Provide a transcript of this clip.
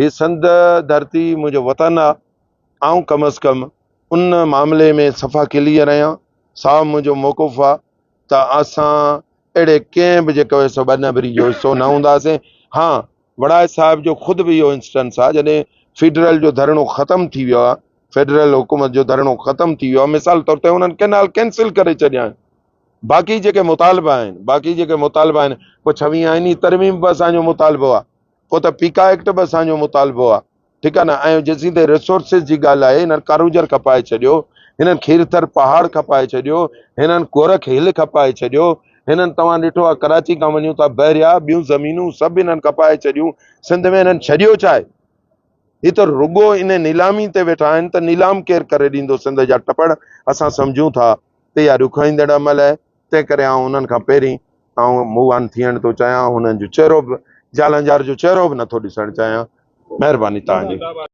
ये संद धरती मुझे वतन आ, आऊं कम अज़ कम उन मामले में सफ़ा क्लियर आहियां, साहब मुझो मौक़ुफ़ आ त असां अहिड़े कंहिं बि जेको हिसो बनबरी जो हिसो न हूंदासीं। हाँ, वड़ाए साहब जो ख़ुदि भी इहो इंस्टेंस आहे जॾहिं फेडरल जो धरणो ख़त्म थी वियो आहे, फेडरल हुकूमत जो धरणो ख़त्म थी वियो आहे, मिसाल तौर ते उन्हनि कैनाल कैंसिल करे छॾिया आहिनि। बाक़ी जेके मुतालबा आहिनि पोइ 26 आइनी तरमीम बि असांजो मुतालबो आहे, पोइ त पीका एक्ट बि असांजो मुतालबो आहे, ठीकु आहे न। ऐं जेसीं ताईं रिसोर्सिस जी ॻाल्हि आहे, हिननि कारूजर खपाए छॾियो, हिननि खीरथर पहाड़ खपाए छॾियो, हिननि गोरख हिल खपाए छॾियो, हिननि तव्हां ॾिठो आहे कराची खां वञूं था बहरिया ॿियूं ज़मीनूं सभु हिननि खपाए छॾियूं। सिंध में हिननि छॾियो छा आहे? ही त रुगो इन नीलामी ते वेठा आहिनि त नीलाम केरु करे ॾींदो सिंध जा टपड़? असां सम्झूं था त इहा रुखाईंदड़ अमल आहे। तंहिं करे आउं उन्हनि खां पहिरीं मूव ऑन थियण थो चाहियां, हुननि जो चहिरो बि जालंजार जो चहिरो बि नथो ॾिसणु चाहियां। महिरबानी तव्हांजी।